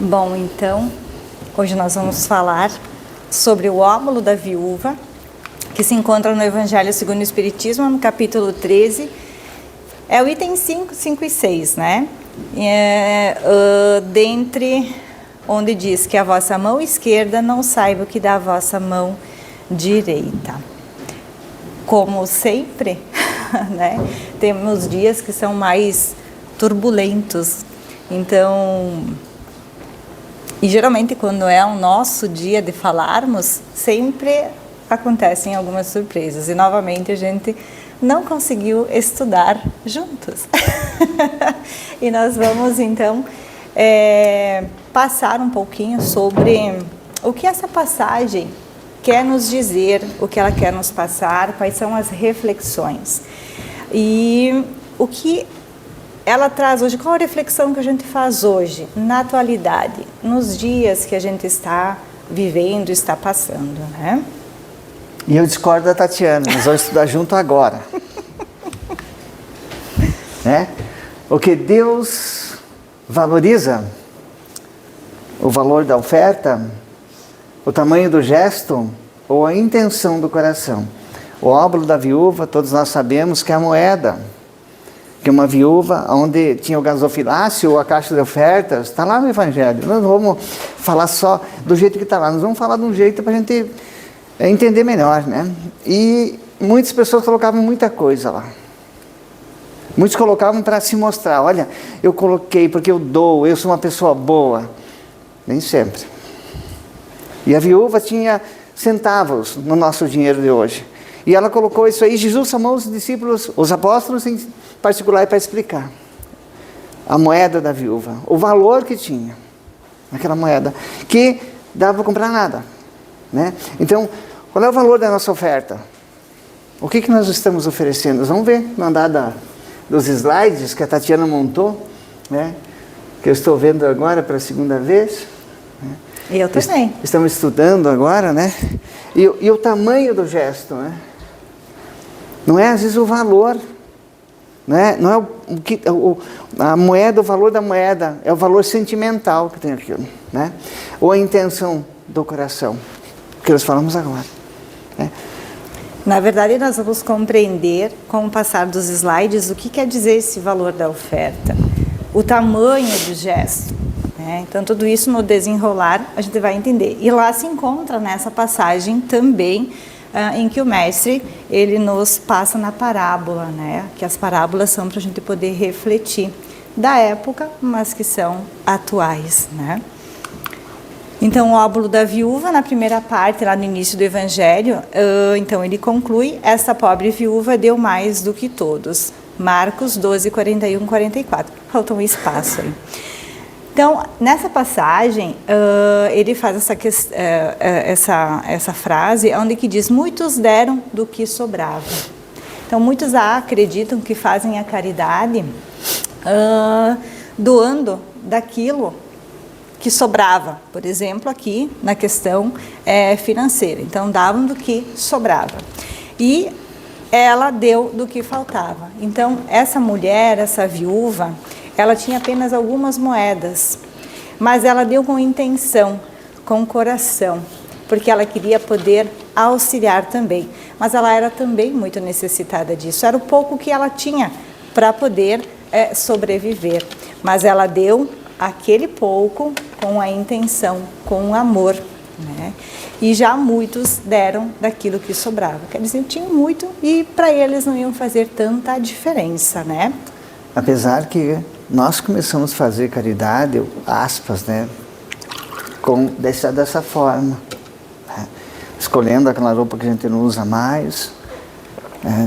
Bom, então, hoje nós vamos falar sobre o óbolo da viúva, que se encontra no Evangelho segundo o Espiritismo, no capítulo 13. É o item 5, 5 e 6, né? Dentre onde diz que a vossa mão esquerda não saiba o que dá a vossa mão direita. Como sempre, né? Temos dias que são mais turbulentos. Então, e geralmente quando é o nosso dia de falarmos, sempre acontecem algumas surpresas. E novamente a gente não conseguiu estudar juntos. E nós vamos então passar um pouquinho sobre o que essa passagem quer nos dizer, o que ela quer nos passar, quais são as reflexões. E o que ela traz hoje, qual a reflexão que a gente faz hoje, na atualidade, nos dias que a gente está vivendo, está passando, né? E eu discordo da Tatiana, nós vamos estudar junto agora. Né? O que Deus valoriza, o valor da oferta, o tamanho do gesto ou a intenção do coração. O óbolo da viúva, todos nós sabemos que é a moeda, que uma viúva onde tinha o gasofilácio ou a caixa de ofertas, está lá no Evangelho. Nós não vamos falar só do jeito que está lá, nós vamos falar de um jeito para a gente entender melhor, né? E muitas pessoas colocavam muita coisa lá. Muitos colocavam para se mostrar, olha, eu coloquei porque eu dou, eu sou uma pessoa boa. Nem sempre. E a viúva tinha centavos no nosso dinheiro de hoje. E ela colocou isso aí, Jesus chamou os discípulos, os apóstolos em particular para explicar. A moeda da viúva, o valor que tinha aquela moeda, que dava para comprar nada. Né? Então, qual é o valor da nossa oferta? O que nós estamos oferecendo? Vamos ver no andar dos slides que a Tatiana montou, né? Que eu estou vendo agora para a segunda vez. Né? Eu também. Estamos estudando agora, né? E o tamanho do gesto, né? Não é às vezes o valor, né? Não é a moeda, o valor da moeda, é o valor sentimental que tem aquilo, né? Ou a intenção do coração, que nós falamos agora. Né? Na verdade, nós vamos compreender, com o passar dos slides, o que quer dizer esse valor da oferta, o tamanho do gesto. Né? Então, tudo isso no desenrolar a gente vai entender. E lá se encontra nessa passagem também, em que o mestre ele nos passa na parábola, né? Que as parábolas são para a gente poder refletir da época, mas que são atuais, né? Então, o óbolo da viúva, na primeira parte, lá no início do Evangelho, então ele conclui, esta pobre viúva deu mais do que todos. Marcos 12, 41, 44. Falta um espaço aí. Então, nessa passagem, ele faz essa frase, onde que diz, muitos deram do que sobrava. Então, muitos acreditam que fazem a caridade doando daquilo que sobrava, por exemplo, aqui na questão financeira. Então, davam do que sobrava. E ela deu do que faltava. Então, essa mulher, essa viúva, ela tinha apenas algumas moedas, mas ela deu com intenção, com coração, porque ela queria poder auxiliar também. Mas ela era também muito necessitada disso. Era o pouco que ela tinha para poder sobreviver. Mas ela deu aquele pouco com a intenção, com o amor, né? E já muitos deram daquilo que sobrava. Quer dizer, tinham muito e para eles não iam fazer tanta diferença, né? Apesar que nós começamos a fazer caridade, aspas, né? Dessa forma. Né? Escolhendo aquela roupa que a gente não usa mais,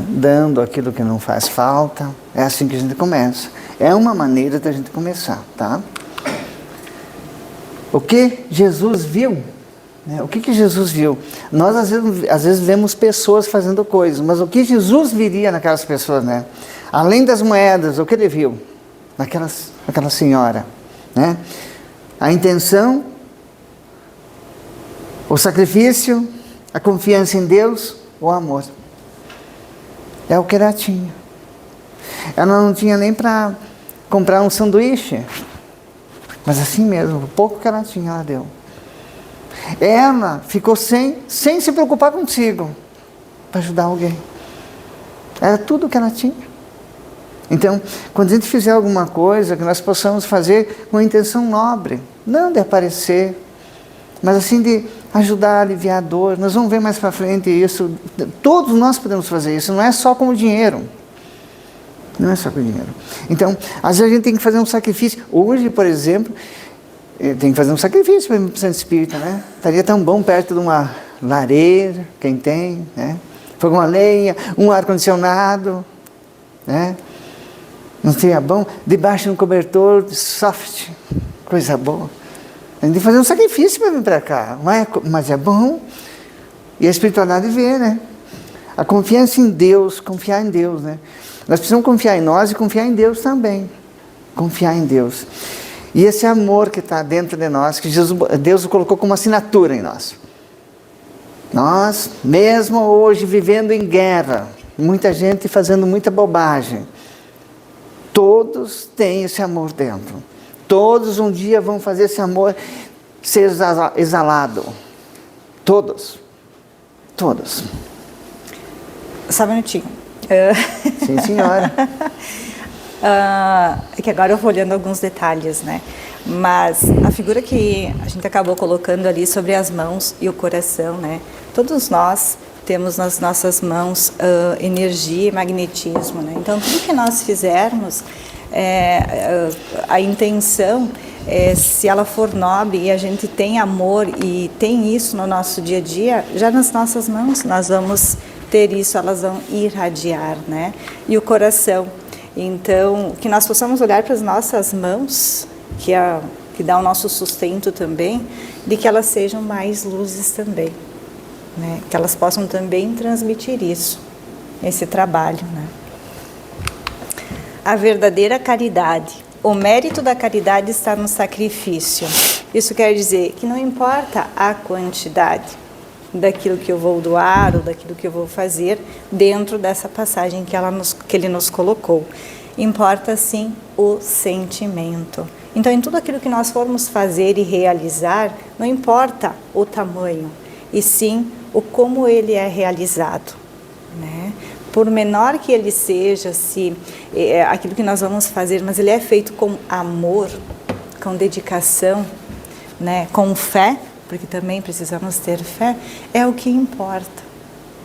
dando aquilo que não faz falta. É assim que a gente começa. É uma maneira da gente começar, tá? O que Jesus viu, né? O que Jesus viu? Nós às vezes vemos pessoas fazendo coisas, mas o que Jesus viria naquelas pessoas, né? Além das moedas, o que ele viu naquela senhora, né? A intenção, o sacrifício, a confiança em Deus, o amor. É o que ela tinha. Ela não tinha nem para comprar um sanduíche. Mas assim mesmo, o pouco que ela tinha, ela deu. Ela ficou sem se preocupar consigo, para ajudar alguém. Era tudo que ela tinha. Então, quando a gente fizer alguma coisa, que nós possamos fazer com intenção nobre, não de aparecer, mas assim de ajudar a aliviar a dor. Nós vamos ver mais para frente isso. Todos nós podemos fazer isso, não é só com o dinheiro. Não é só com o dinheiro. Então, às vezes a gente tem que fazer um sacrifício. Hoje, por exemplo, tem que fazer um sacrifício para o centro espírita, né? Estaria tão bom perto de uma lareira, quem tem, né? Fogo a lenha, um ar-condicionado, né? Não seria bom? Debaixo de um cobertor soft, coisa boa. A gente tem que fazer um sacrifício para vir para cá, mas é bom. E a espiritualidade vê, né? A confiança em Deus, confiar em Deus, né? Nós precisamos confiar em nós e confiar em Deus também. Confiar em Deus. E esse amor que está dentro de nós, que Deus colocou como assinatura em nós. Nós, mesmo hoje, vivendo em guerra, muita gente fazendo muita bobagem, todos têm esse amor dentro. Todos um dia vão fazer esse amor ser exalado. Todos. Todos. Só um minutinho. Sim, senhora. É que agora eu vou olhando alguns detalhes, né? Mas a figura que a gente acabou colocando ali sobre as mãos e o coração, né? Todos nós temos nas nossas mãos energia e magnetismo, né? Então, tudo que nós fizermos, a intenção, se ela for nobre e a gente tem amor e tem isso no nosso dia a dia, já nas nossas mãos nós vamos ter isso, elas vão irradiar, né? E o coração. Então, que nós possamos olhar para as nossas mãos, que dá o nosso sustento também, de que elas sejam mais luzes também, né? Que elas possam também transmitir isso, esse trabalho, né? A verdadeira caridade. O mérito da caridade está no sacrifício. Isso quer dizer que não importa a quantidade daquilo que eu vou doar ou daquilo que eu vou fazer dentro dessa passagem que ele nos colocou. Importa sim o sentimento. Então, em tudo aquilo que nós formos fazer e realizar, não importa o tamanho, e sim o como ele é realizado, né? Por menor que ele seja, se aquilo que nós vamos fazer, mas ele é feito com amor, com dedicação, né? Com fé, porque também precisamos ter fé, é o que importa,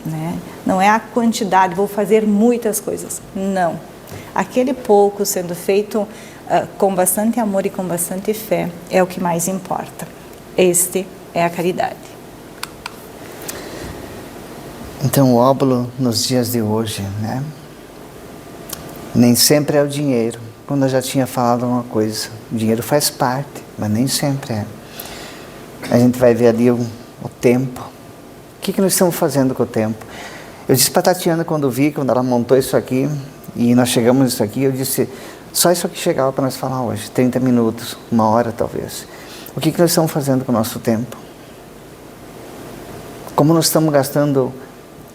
né? Não é a quantidade, vou fazer muitas coisas, não. Aquele pouco sendo feito com bastante amor e com bastante fé é o que mais importa. Este é a caridade. Então, o óbolo nos dias de hoje, né? Nem sempre é o dinheiro. Quando eu já tinha falado uma coisa, o dinheiro faz parte, mas nem sempre é. A gente vai ver ali o tempo. O que nós estamos fazendo com o tempo? Eu disse para a Tatiana quando ela montou isso aqui, e nós chegamos nisso aqui, eu disse, só isso aqui chegava para nós falar hoje, 30 minutos, 1 hora talvez. O que nós estamos fazendo com o nosso tempo? Como nós estamos gastando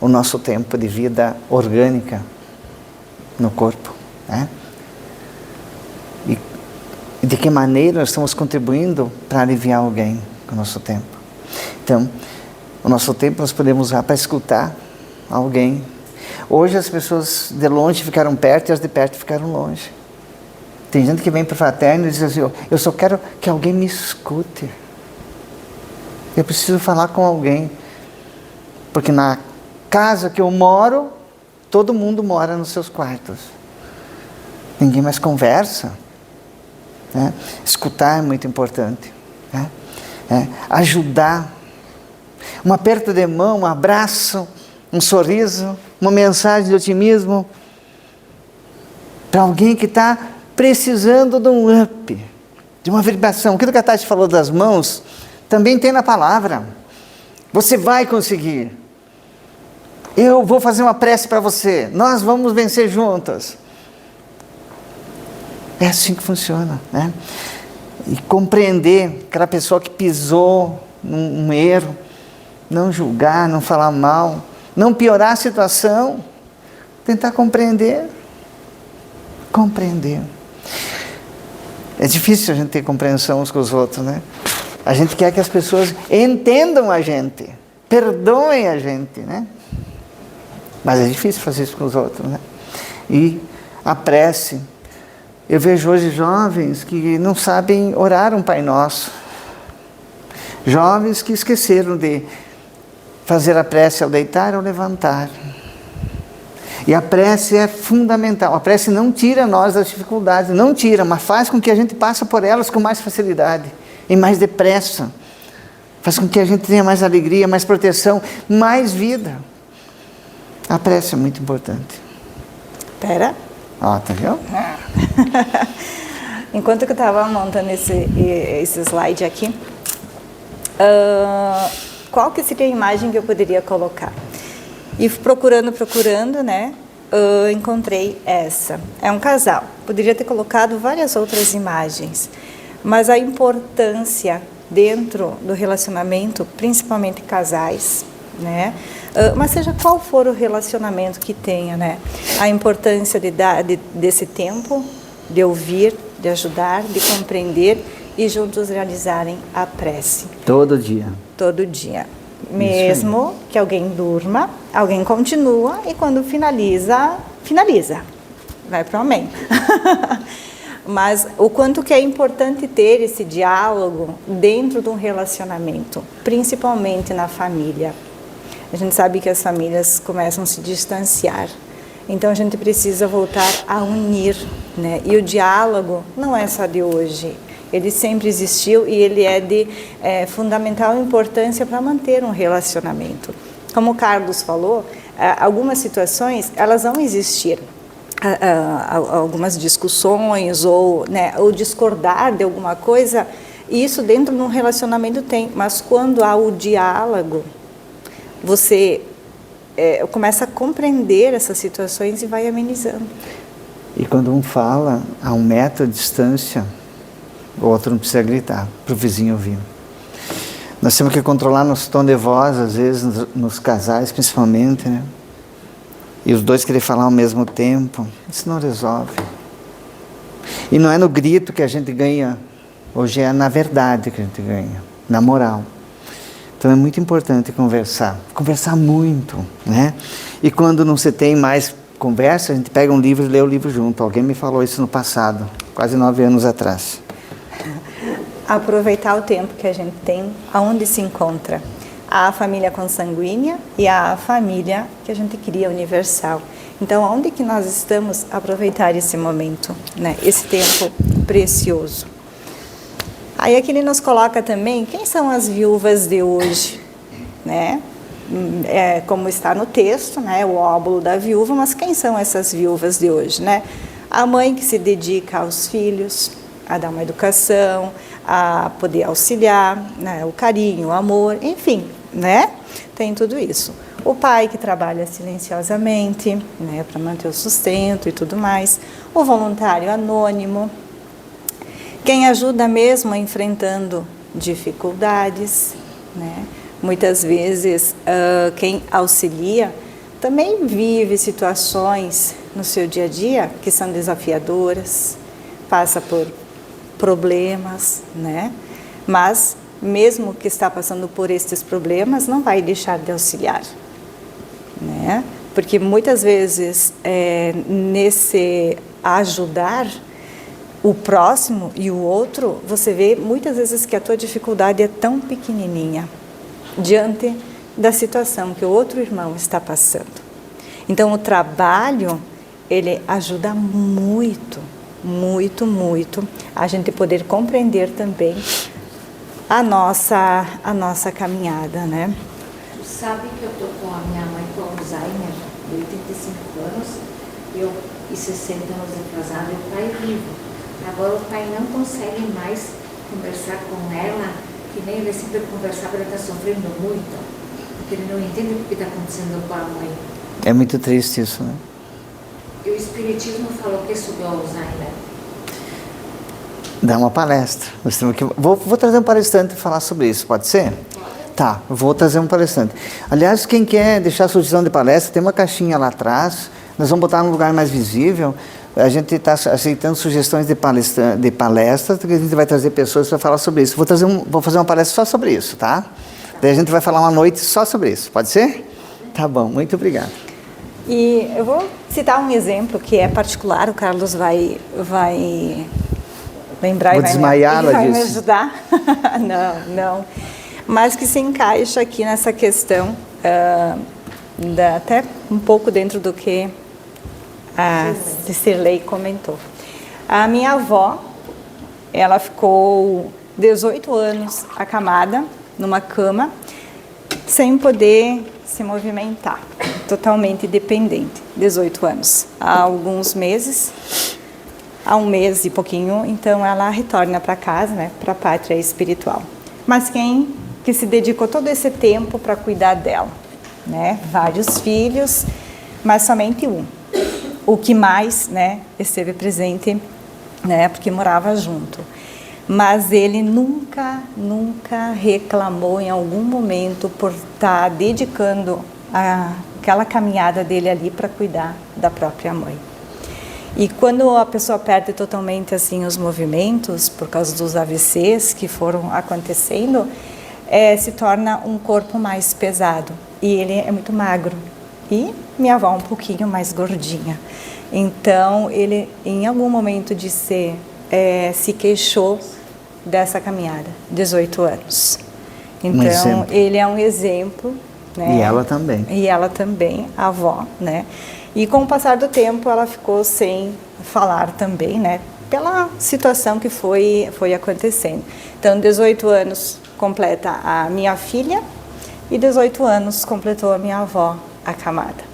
o nosso tempo de vida orgânica no corpo, né? E de que maneira nós estamos contribuindo para aliviar alguém com o nosso tempo? Então, o nosso tempo nós podemos usar para escutar alguém. Hoje as pessoas de longe ficaram perto e as de perto ficaram longe. Tem gente que vem para o fraterno e diz assim, eu só quero que alguém me escute. Eu preciso falar com alguém. Porque na casa que eu moro, todo mundo mora nos seus quartos. Ninguém mais conversa, né? Escutar é muito importante, né? Ajudar. Um aperto de mão, um abraço, um sorriso, uma mensagem de otimismo para alguém que está precisando de um up, de uma vibração. Aquilo que a Tati falou das mãos, também tem na palavra. Você vai conseguir. Eu vou fazer uma prece para você. Nós vamos vencer juntas. É assim que funciona, né? E compreender aquela pessoa que pisou num erro, não julgar, não falar mal, não piorar a situação, tentar compreender. Compreender. É difícil a gente ter compreensão uns com os outros, né? A gente quer que as pessoas entendam a gente, perdoem a gente, né? Mas é difícil fazer isso com os outros, né? E a prece. Eu vejo hoje jovens que não sabem orar um Pai Nosso. Jovens que esqueceram de fazer a prece ao deitar ou levantar. E a prece é fundamental. A prece não tira nós das dificuldades, não tira, mas faz com que a gente passe por elas com mais facilidade e mais depressa. Faz com que a gente tenha mais alegria, mais proteção, mais vida. A prece é muito importante. Pera. Ó, tá vendo? Enquanto que eu estava montando esse slide aqui, qual que seria a imagem que eu poderia colocar? E procurando, né, encontrei essa. É um casal. Poderia ter colocado várias outras imagens, mas a importância dentro do relacionamento, principalmente casais, né? Mas seja qual for o relacionamento que tenha, né? A importância desse tempo, de ouvir, de ajudar, de compreender e juntos realizarem a prece. Todo dia. Todo dia. Mesmo que alguém durma, alguém continua e quando finaliza. Vai para o amém. Mas o quanto que é importante ter esse diálogo dentro de um relacionamento, principalmente na família. A gente sabe que as famílias começam a se distanciar. Então a gente precisa voltar a unir, né? E o diálogo não é só de hoje. Ele sempre existiu e ele é de fundamental importância para manter um relacionamento. Como o Carlos falou, algumas situações elas vão existir. Algumas discussões ou, né, ou discordar de alguma coisa, isso dentro de um relacionamento tem. Mas quando há o diálogo, você começa a compreender essas situações e vai amenizando. E quando um fala a 1 metro de distância, o outro não precisa gritar para o vizinho ouvir. Nós temos que controlar nosso tom de voz, às vezes, nos casais, principalmente, né? E os dois querem falar ao mesmo tempo. Isso não resolve. E não é no grito que a gente ganha, hoje é na verdade que a gente ganha, na moral. Então é muito importante conversar muito, né? E quando não se tem mais conversa, a gente pega um livro e lê o livro junto. Alguém me falou isso no passado, quase 9 anos atrás. Aproveitar o tempo que a gente tem, aonde se encontra a família consanguínea e a família que a gente cria universal. Então, aonde que nós estamos, aproveitar esse momento, né? Esse tempo precioso. Aí aqui ele nos coloca também quem são as viúvas de hoje, né? Como está no texto, né? O óbolo da viúva, mas quem são essas viúvas de hoje, né? A mãe que se dedica aos filhos, a dar uma educação, a poder auxiliar, né? O carinho, o amor, enfim, né? Tem tudo isso. O pai que trabalha silenciosamente, né? Para manter o sustento e tudo mais. O voluntário anônimo. Quem ajuda mesmo enfrentando dificuldades, né? Muitas vezes quem auxilia também vive situações no seu dia a dia que são desafiadoras, passa por problemas, né? Mas mesmo que está passando por estes problemas, não vai deixar de auxiliar, né? Porque muitas vezes nesse ajudar o próximo e o outro, você vê muitas vezes que a tua dificuldade é tão pequenininha diante da situação que o outro irmão está passando. Então o trabalho, ele ajuda muito, muito, muito a gente poder compreender também a nossa caminhada, né? Tu sabe que eu tô com a minha mãe com Alzheimer, de 85 anos, e 60 anos atrasado, e o pai é vivo. Agora o pai não consegue mais conversar com ela, que nem ele sempre conversava, ele está sofrendo muito, porque ele não entende o que está acontecendo com a mãe. É muito triste isso, né? E o Espiritismo falou que é sobre o Alzheimer. Dá uma palestra. Nós temos que... vou trazer um palestrante para falar sobre isso, pode ser? Pode. Tá, vou trazer um palestrante. Aliás, quem quer deixar sugestão de palestra, tem uma caixinha lá atrás, nós vamos botar num lugar mais visível. A gente está aceitando sugestões de palestras, que a gente vai trazer pessoas para falar sobre isso. Vou fazer uma palestra só sobre isso, tá? Daí a gente vai falar uma noite só sobre isso, pode ser? Tá bom, muito obrigado. E eu vou citar um exemplo que é particular, o Carlos vai lembrar Vou desmaiá-la vai me disso. ajudar. Não. Mas que se encaixa aqui nessa questão, até um pouco dentro do que a Cicirlei comentou. A minha avó, ela ficou 18 anos acamada numa cama, sem poder se movimentar, totalmente dependente, 18 anos. Há alguns meses, há um mês e pouquinho, então ela retorna para casa, né, para a pátria espiritual. Mas quem que se dedicou todo esse tempo para cuidar dela, né? Vários filhos, mas somente um. O que mais, né, esteve presente, né, porque morava junto. Mas ele nunca reclamou em algum momento por estar dedicando aquela caminhada dele ali para cuidar da própria mãe. E quando a pessoa perde totalmente assim os movimentos, por causa dos AVCs que foram acontecendo, se torna um corpo mais pesado. E ele é muito magro. E minha avó um pouquinho mais gordinha. Então, ele, em algum momento de ser, se queixou dessa caminhada, 18 anos. Então, ele é um exemplo. Né? E ela também. E ela também, a avó, né? E com o passar do tempo, ela ficou sem falar também, né? Pela situação que foi acontecendo. Então, 18 anos completa a minha filha e 18 anos completou a minha avó acamada.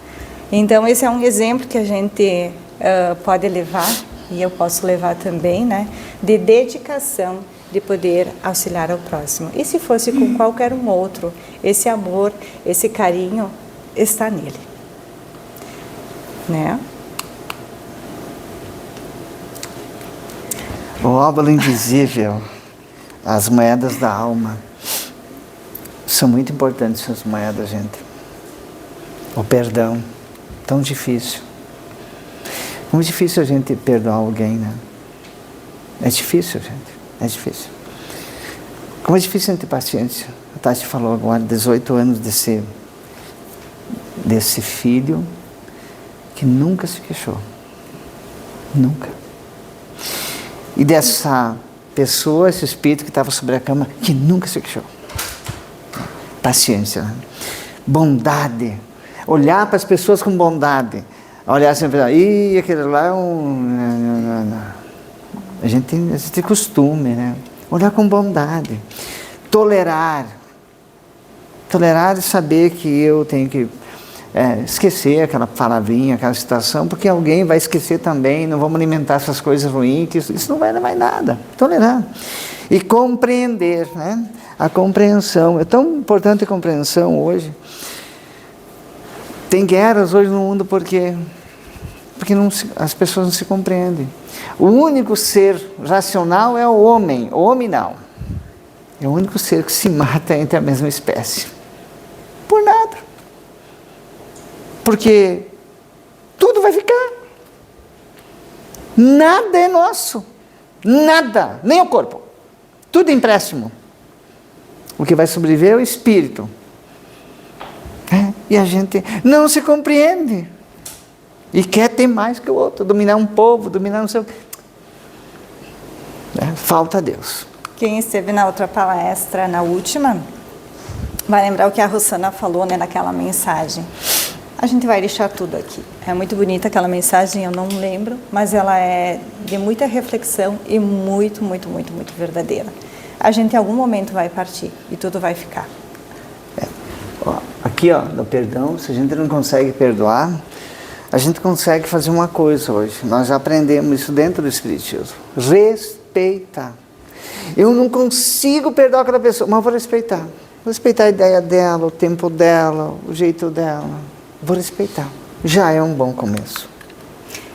Então, esse é um exemplo que a gente pode levar, e eu posso levar também, né? De dedicação, de poder auxiliar ao próximo. E se fosse com qualquer um outro, esse amor, esse carinho está nele. Né? O óbolo invisível, as moedas da alma. São muito importantes essas moedas, gente. O perdão, tão difícil. Como é difícil a gente perdoar alguém, né? É difícil, gente. É difícil. Como é difícil a gente ter paciência. A Tati falou agora, 18 anos desse filho que nunca se queixou. Nunca. E dessa pessoa, esse espírito que estava sobre a cama, que nunca se queixou. Paciência. Né? Bondade. Olhar para as pessoas com bondade. Olhar sempre, aquele lá é um... A gente tem costume, né? Olhar com bondade. Tolerar. Tolerar e saber que eu tenho que esquecer aquela palavrinha, aquela situação, porque alguém vai esquecer também, não vamos alimentar essas coisas ruins, que isso não vai levar em nada. Tolerar. E compreender, né? A compreensão. É tão importante a compreensão hoje. Tem guerras hoje no mundo porque as pessoas não se compreendem. O único ser racional é o homem não. É o único ser que se mata entre a mesma espécie. Por nada. Porque tudo vai ficar. Nada é nosso. Nada. Nem o corpo. Tudo é empréstimo. O que vai sobreviver é o espírito. E a gente não se compreende. E quer ter mais que o outro. Dominar um povo, dominar não sei o quê. Falta Deus. Quem esteve na outra palestra, na última, vai lembrar o que a Rosana falou, né, naquela mensagem. A gente vai deixar tudo aqui. É muito bonita aquela mensagem, eu não lembro, mas ela é de muita reflexão e muito, muito, muito, muito verdadeira. A gente em algum momento vai partir e tudo vai ficar. Aqui, no perdão, se a gente não consegue perdoar, a gente consegue fazer uma coisa hoje. Nós já aprendemos isso dentro do Espiritismo. Respeitar. Eu não consigo perdoar aquela pessoa, mas vou respeitar. Vou respeitar a ideia dela, o tempo dela, o jeito dela. Vou respeitar. Já é um bom começo.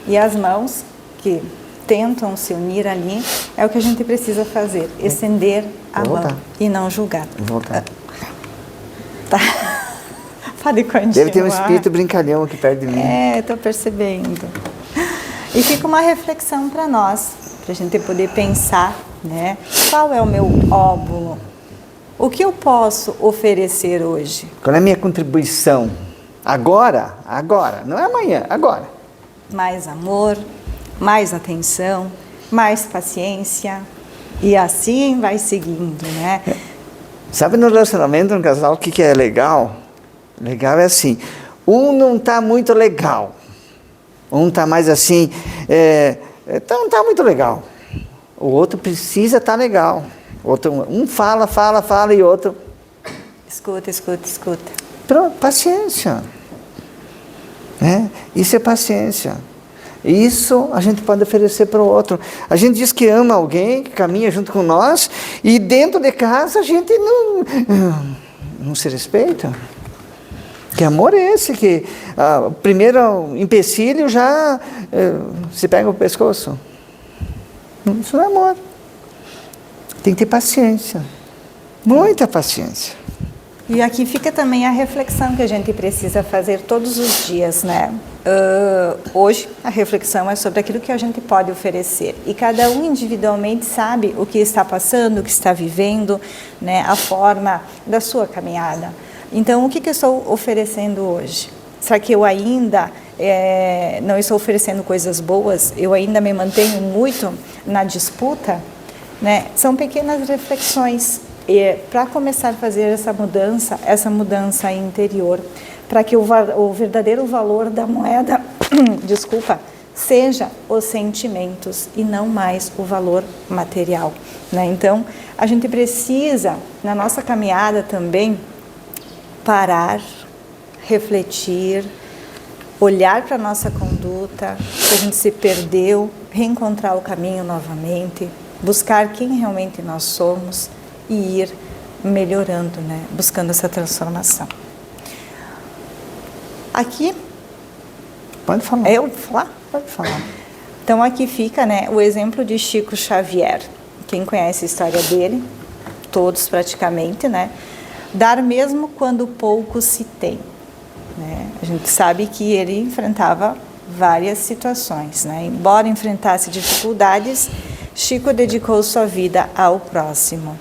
E as mãos que tentam se unir ali, é o que a gente precisa fazer. Estender a mão e não julgar. Voltar. Tá. Pode continuar. Deve ter um espírito brincalhão aqui perto de mim. Estou percebendo. E fica uma reflexão para nós, para a gente poder pensar, né? Qual é o meu óbolo? O que eu posso oferecer hoje? Qual é a minha contribuição? Agora, não é amanhã, agora. Mais amor, mais atenção, mais paciência, e assim vai seguindo, né? Sabe, no relacionamento, no casal, o que é legal? Legal é assim, um não está muito legal, um está mais assim, não está muito legal, o outro precisa estar legal, um fala e o outro... Escuta. Pronto, paciência. Isso é paciência. Isso a gente pode oferecer para o outro. A gente diz que ama alguém, que caminha junto com nós, e dentro de casa a gente não se respeita. Que amor é esse? Que o primeiro empecilho já se pega o pescoço. Isso não é amor. Tem que ter paciência. Muita paciência. E aqui fica também a reflexão que a gente precisa fazer todos os dias, né? Hoje a reflexão é sobre aquilo que a gente pode oferecer. E cada um individualmente sabe o que está passando, o que está vivendo, né? A forma da sua caminhada. Então, o que eu estou oferecendo hoje? Será que eu ainda não estou oferecendo coisas boas? Eu ainda me mantenho muito na disputa? Né? São pequenas reflexões para começar a fazer essa mudança interior, para que o verdadeiro valor da moeda, seja os sentimentos e não mais o valor material. Né? Então, a gente precisa, na nossa caminhada também, parar, refletir, olhar para a nossa conduta, se a gente se perdeu, reencontrar o caminho novamente, buscar quem realmente nós somos e ir melhorando, né? Buscando essa transformação. Aqui... Pode falar. Eu vou falar? Pode falar. Então aqui fica, né, o exemplo de Chico Xavier. Quem conhece a história dele, todos praticamente, né? Dar mesmo quando pouco se tem. Né? A gente sabe que ele enfrentava várias situações. Né? Embora enfrentasse dificuldades, Chico dedicou sua vida ao próximo.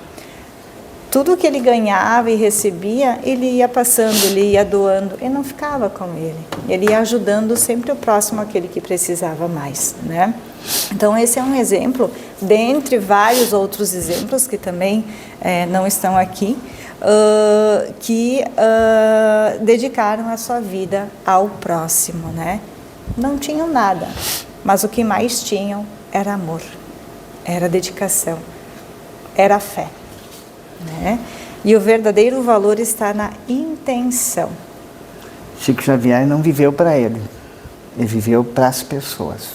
Tudo que ele ganhava e recebia, ele ia passando, ele ia doando, e não ficava com ele. Ele ia ajudando sempre o próximo, aquele que precisava mais. Né? Então esse é um exemplo, dentre vários outros exemplos que também não estão aqui, que dedicaram a sua vida ao próximo, né? Não tinham nada, mas o que mais tinham era amor, era dedicação, era fé, né? E o verdadeiro valor está na intenção. Chico Xavier não viveu para ele viveu para as pessoas,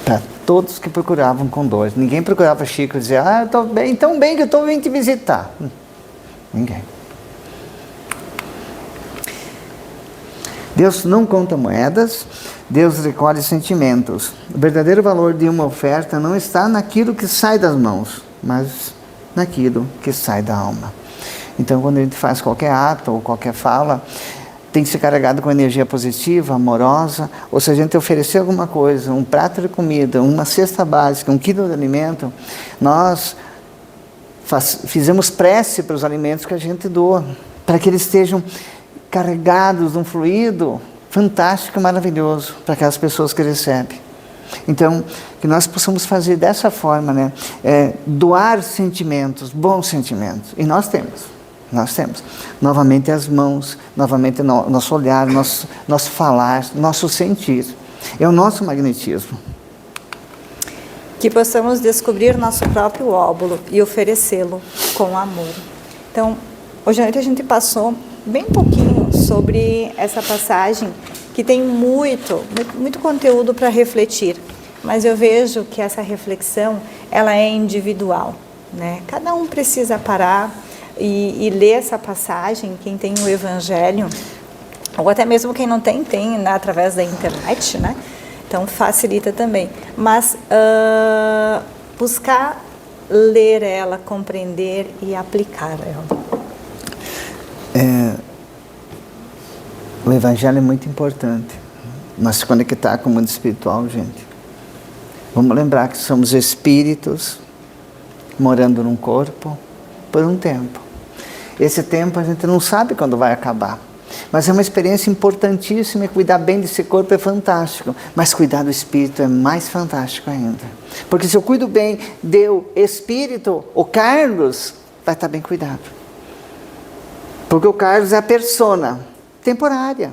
para todos que procuravam com dor. Ninguém procurava Chico e dizia, eu estou bem, tão bem que eu estou vindo te visitar. Ninguém. Deus não conta moedas, Deus recolhe sentimentos. O verdadeiro valor de uma oferta não está naquilo que sai das mãos, mas naquilo que sai da alma. Então, quando a gente faz qualquer ato ou qualquer fala, tem que ser carregado com energia positiva, amorosa, ou se a gente oferecer alguma coisa, um prato de comida, uma cesta básica, 1 quilo de alimento, nós fizemos prece para os alimentos que a gente doa, para que eles estejam carregados de um fluido fantástico e maravilhoso para aquelas pessoas que recebem. Então, que nós possamos fazer dessa forma, né? Doar sentimentos, bons sentimentos. E nós temos. Novamente as mãos, novamente nosso olhar, nosso falar, nosso sentir. É o nosso magnetismo. Que possamos descobrir nosso próprio óbolo e oferecê-lo com amor. Então, hoje à noite a gente passou bem pouquinho sobre essa passagem que tem muito conteúdo para refletir, mas eu vejo que essa reflexão ela é individual, né? Cada um precisa parar e ler essa passagem, quem tem o Evangelho, ou até mesmo quem não tem, né, através da internet, né? Então facilita também, mas buscar ler ela, compreender e aplicar ela. O Evangelho é muito importante. mas se conectar com o mundo espiritual, gente. Vamos lembrar que somos espíritos morando num corpo por um tempo. Esse tempo a gente não sabe quando vai acabar. Mas é uma experiência importantíssima e cuidar bem desse corpo é fantástico. Mas cuidar do espírito é mais fantástico ainda. Porque se eu cuido bem do espírito, o Carlos vai estar bem cuidado. Porque o Carlos é a persona temporária.